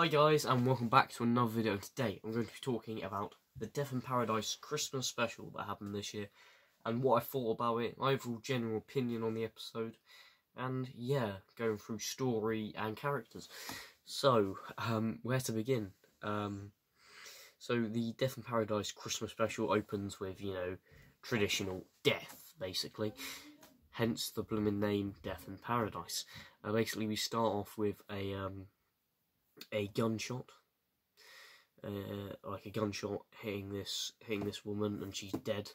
Hi guys, and welcome back to another video. Today I'm going to be talking about the Death in Paradise Christmas special that happened this year and what I thought about it, my overall general opinion on the episode, and yeah, going through story and characters. So, where to begin? So the Death in Paradise Christmas special opens with, traditional death, basically. Hence the blooming name Death in Paradise. Basically we start off with a gunshot, like a gunshot hitting this woman, and she's dead.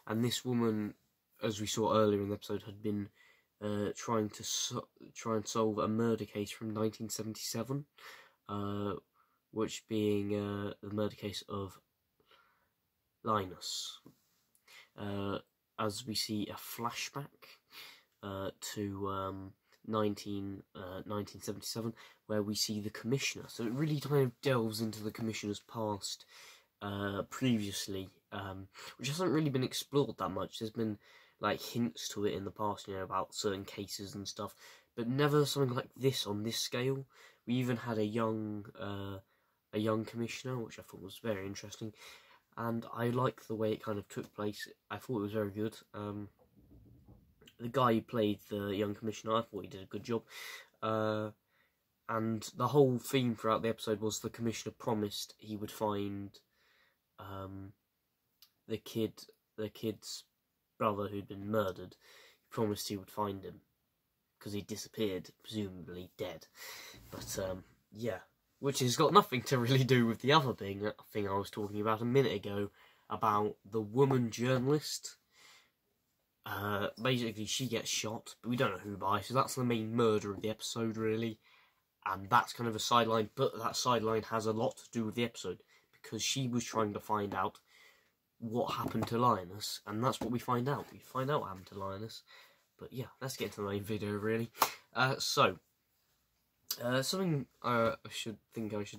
And this woman, as we saw earlier in the episode, had been trying to solve a murder case from 1977, which being the murder case of Linus. As we see a flashback to 1977, where we see the Commissioner. So it really kind of delves into the Commissioner's past previously, which hasn't really been explored that much. There's been like hints to it in the past, about certain cases and stuff, but never something like this on this scale. We even had a young Commissioner, which I thought was very interesting, and I like the way it kind of took place. I thought it was very good. The guy who played the young Commissioner, I thought he did a good job. And the whole theme throughout the episode was the Commissioner promised he would find the kid's brother who'd been murdered. He promised he would find him because he disappeared, presumably dead. But yeah, which has got nothing to really do with the other thing I was talking about a minute ago, about the woman journalist. Basically she gets shot, but we don't know who by, so that's the main murder of the episode, really. And that's kind of a sideline, but that sideline has a lot to do with the episode, because she was trying to find out what happened to Linus, and that's what we find out. We find out what happened to Linus. But yeah, let's get into the main video, really. Something I should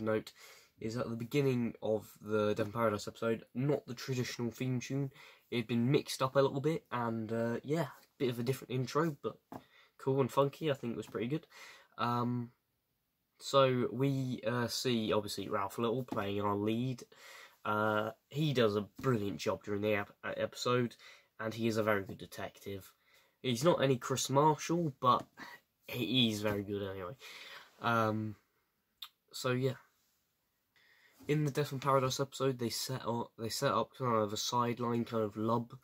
note is at the beginning of the Death in Paradise episode, not the traditional theme tune. It had been mixed up a little bit, and yeah, bit of a different intro, but cool and funky. I think it was pretty good. So we see, obviously, Ralph Little playing our lead. He does a brilliant job during the episode, and he is a very good detective. He's not any Chris Marshall, but he's very good anyway. So yeah. In the Death in Paradise episode, they set up kind of a sideline kind of love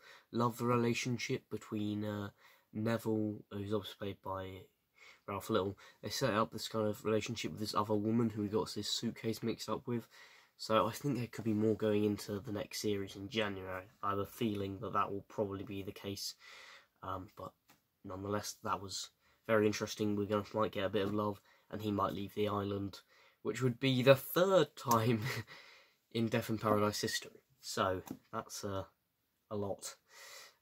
relationship between Neville, who's obviously played by Ralph Little. They set up this kind of relationship with this other woman who he got his suitcase mixed up with. So I think there could be more going into the next series in January. I have a feeling that will probably be the case. But nonetheless, that was very interesting. We're might get a bit of love, and he might leave the island, which would be the third time in Death in Paradise history. So that's a lot.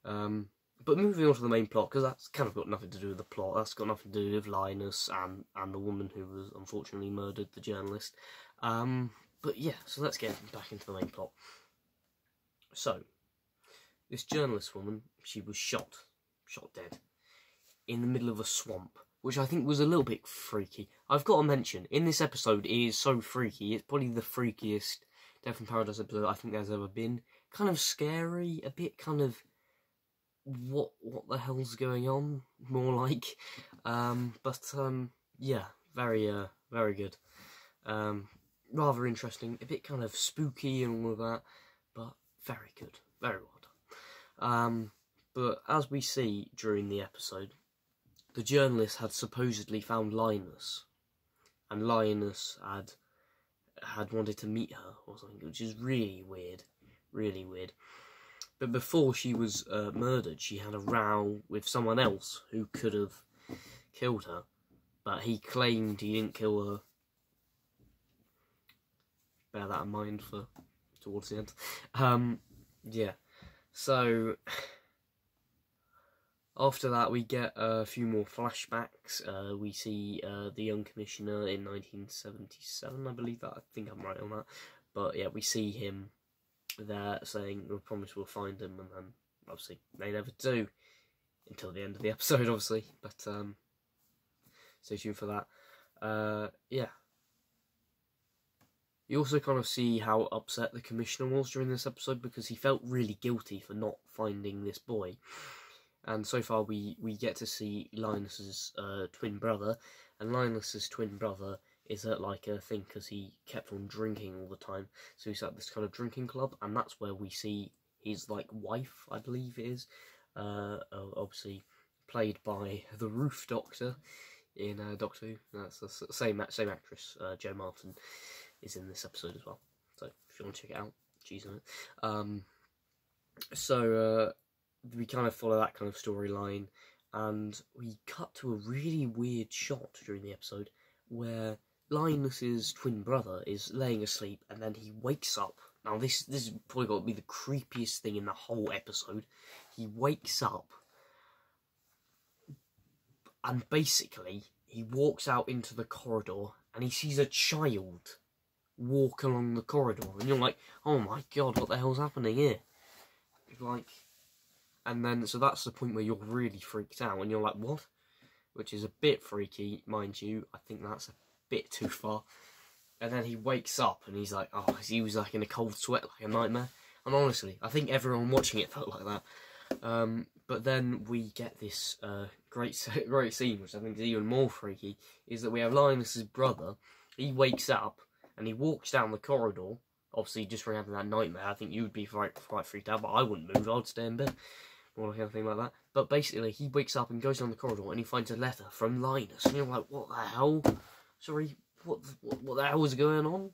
But moving on to the main plot, because that's kind of got nothing to do with the plot. That's got nothing to do with Linus and the woman who was unfortunately murdered, the journalist. But yeah, so let's get back into the main plot. So, this journalist woman, she was shot dead, in the middle of a swamp, which I think was a little bit freaky. I've got to mention, in this episode, it is so freaky. It's probably the freakiest Death in Paradise episode I think there's ever been. Kind of scary, a bit kind of, what the hell's going on, more like. Yeah, very good. Rather interesting, a bit kind of spooky and all of that, but very good, very well done. But as we see during the episode, the journalist had supposedly found Linus, and Linus had wanted to meet her or something, which is really weird. But before she was murdered, she had a row with someone else who could have killed her, but he claimed he didn't kill her. Bear that in mind for towards the end. Yeah. So after that, we get a few more flashbacks. We see the young Commissioner in 1977, I believe that. I think I'm right on that. But yeah, we see him there saying, "We promise we'll find him," and then obviously they never do until the end of the episode, obviously. But stay tuned for that. Yeah. You also kind of see how upset the Commissioner was during this episode, because he felt really guilty for not finding this boy. And so far we get to see Linus's twin brother, and Linus's twin brother is at like a thing because he kept on drinking all the time. So he's at this kind of drinking club, and that's where we see his like wife, I believe it is, obviously played by the Roof Doctor in Doctor Who. That's the same actress, Jo Martin, is in this episode as well. So if you want to check it out, she's in it. So we kind of follow that kind of storyline, and we cut to a really weird shot during the episode where Linus's twin brother is laying asleep, and then he wakes up. Now this is probably got to be the creepiest thing in the whole episode. He wakes up, and basically he walks out into the corridor, and he sees a child walk along the corridor, and you're like, oh my god, what the hell's happening here? Like, and then so that's the point where you're really freaked out, and you're like, what? Which is a bit freaky, mind you. I think that's a bit too far. And then he wakes up, and he's like, oh, he was like in a cold sweat, like a nightmare. And honestly, I think everyone watching it felt like that. But then we get this great scene, which I think is even more freaky, is that we have Linus's brother. He wakes up, and he walks down the corridor, obviously just from having that nightmare. I think you would be quite freaked out, but I wouldn't move, I'd stay in bed, or anything like that. But basically, he wakes up and goes down the corridor, and he finds a letter from Linus, and you're like, what the hell? Sorry, what the hell is going on?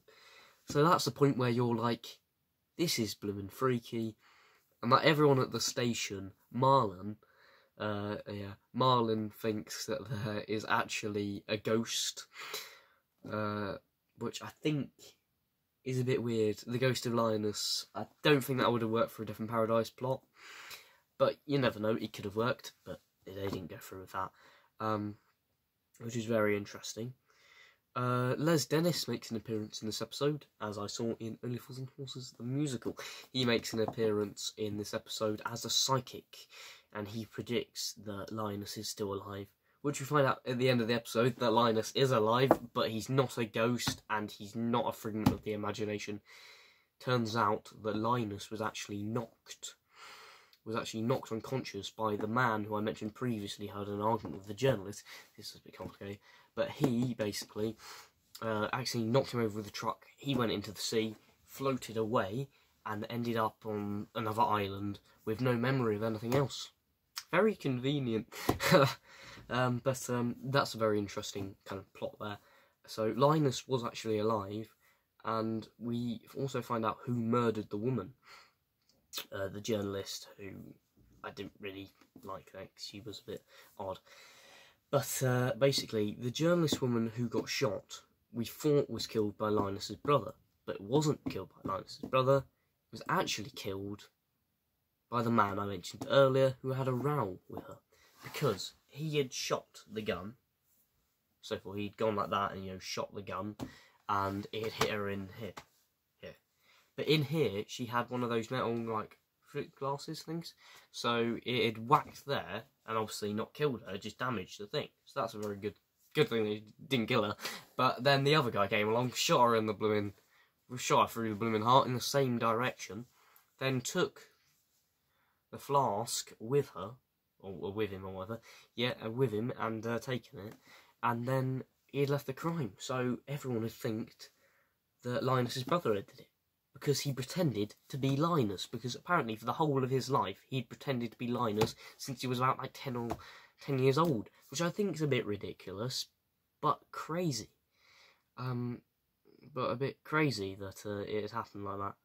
So that's the point where you're like, this is blooming freaky. And like everyone at the station, Marlon thinks that there is actually a ghost, which I think is a bit weird. The ghost of Linus, I don't think that would have worked for a Death in Paradise plot, but you never know, it could have worked, but they didn't go through with that, which is very interesting. Les Dennis makes an appearance in this episode, as I saw in Only Fools and Horses the musical. He makes an appearance in this episode as a psychic, and he predicts that Linus is still alive, which we find out at the end of the episode that Linus is alive, but he's not a ghost, and he's not a figment of the imagination. Turns out that Linus was actually knocked unconscious by the man who I mentioned previously had an argument with the journalist. This is a bit complicated, but he basically actually knocked him over with a truck. He went into the sea, floated away, and ended up on another island with no memory of anything else. Very convenient. But that's a very interesting kind of plot there. So Linus was actually alive, and we also find out who murdered the woman. The journalist, who I didn't really like that, 'cause she was a bit odd. But basically, the journalist woman who got shot, we thought was killed by Linus's brother, but it wasn't killed by Linus's brother. It was actually killed by the man I mentioned earlier, who had a row with her, because he had shot the gun. So far, he'd gone like that and shot the gun, and it had hit her in here. But in here, she had one of those metal, like, flip glasses things. So it had whacked there, and obviously not killed her, just damaged the thing. So that's a very good thing that it didn't kill her. But then the other guy came along, shot her through the blooming heart in the same direction, then took the flask with her, or with him, or whatever, with him, and taken it, and then he had left the crime. So everyone had thinked that Linus's brother had did it, because he pretended to be Linus, because apparently for the whole of his life he'd pretended to be Linus since he was about like 10 years old, which I think is a bit ridiculous, but crazy. But a bit crazy that it has happened like that.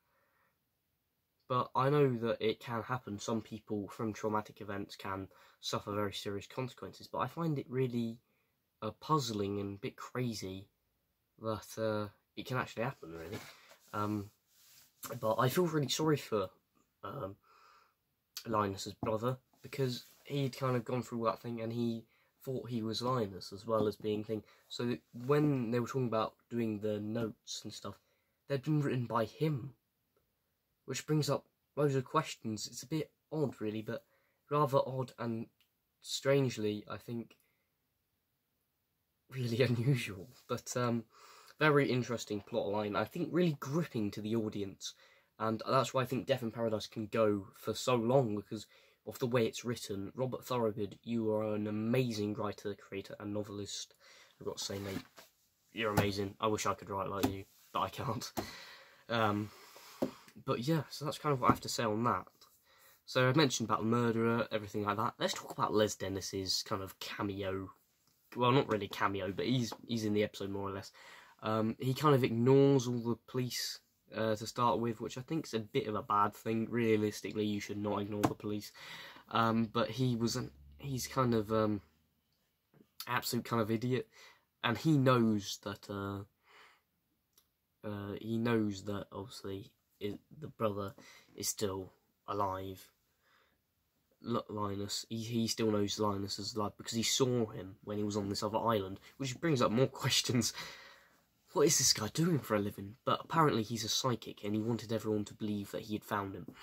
But I know that it can happen. Some people from traumatic events can suffer very serious consequences, but I find it really puzzling and a bit crazy that it can actually happen, really. But I feel really sorry for Linus's brother, because he'd kind of gone through that thing, and he thought he was Linus as well as being thing. So when they were talking about doing the notes and stuff, they'd been written by him, which brings up loads of questions. It's a bit odd, really, but rather odd and strangely, I think, really unusual. But Very interesting plot line. I think really gripping to the audience, and that's why I think Death in Paradise can go for so long, because of the way it's written. Robert Thorogood, you are an amazing writer, creator, and novelist. I've got to say, mate, you're amazing. I wish I could write like you, but I can't. But yeah, so that's kind of what I have to say on that. So I mentioned about the murderer, everything like that. Let's talk about Les Dennis's kind of cameo. Well, not really cameo, but he's in the episode more or less. He kind of ignores all the police to start with, which I think is a bit of a bad thing. Realistically, you should not ignore the police. But he's kind of absolute kind of idiot, and he knows that obviously the brother is still alive. Linus, he still knows Linus is alive because he saw him when he was on this other island, which brings up more questions. What is this guy doing for a living? But apparently he's a psychic, and he wanted everyone to believe that he had found him.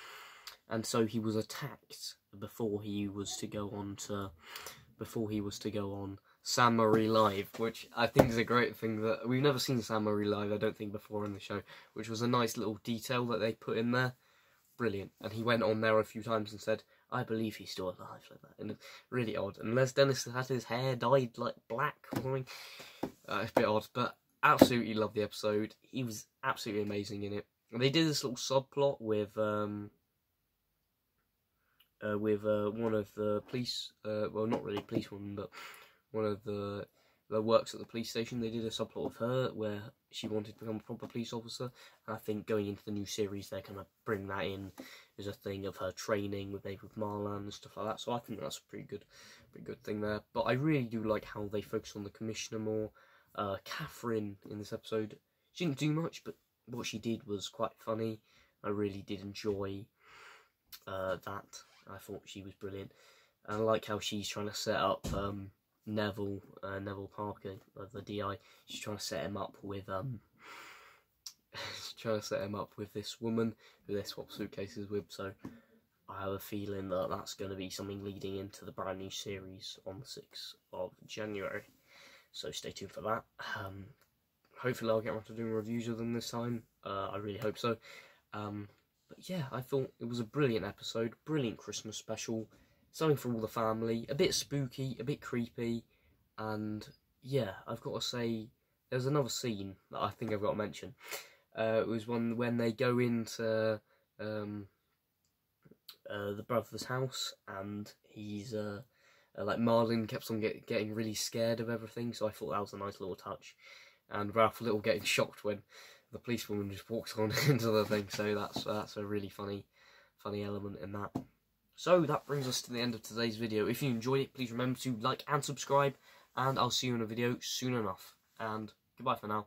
And so he was attacked before he was to go on Sam Murray Live, which I think is a great thing that we've never seen Sam Murray Live, I don't think, before in the show, which was a nice little detail that they put in there. Brilliant. And he went on there a few times and said, I believe he's still alive, like that. And it's really odd. And Les Dennis had his hair dyed like black or something. It's a bit odd, but absolutely love the episode. He was absolutely amazing in it. And they did this little subplot with one of the police, well, not really policewoman, but one of the works at the police station. They did a subplot with her where she wanted to become a proper police officer, and I think going into the new series they're going to bring that in as a thing of her training with Marlon and stuff like that. So I think that's a pretty good thing there. But I really do like how they focus on the commissioner more. Catherine in this episode, she didn't do much, but what she did was quite funny. I really did enjoy that. I thought she was brilliant, and I like how she's trying to set up Neville Parker, the DI. She's trying to set him up with this woman who they swap suitcases with. So I have a feeling that that's going to be something leading into the brand new series on the 6th of January. So stay tuned for that. Hopefully I'll get around to doing reviews of them this time. I really hope so. But yeah, I thought it was a brilliant episode, brilliant Christmas special, something for all the family, a bit spooky, a bit creepy, and yeah, I've got to say, there's another scene that I think I've got to mention. It was when they go into the brother's house, and he's like Marlon kept on getting really scared of everything, so I thought that was a nice little touch. And Ralph Little getting shocked when the policewoman just walks on into the thing, so that's a really funny element in that. So that brings us to the end of today's video. If you enjoyed it, please remember to like and subscribe, and I'll see you in a video soon enough. And goodbye for now.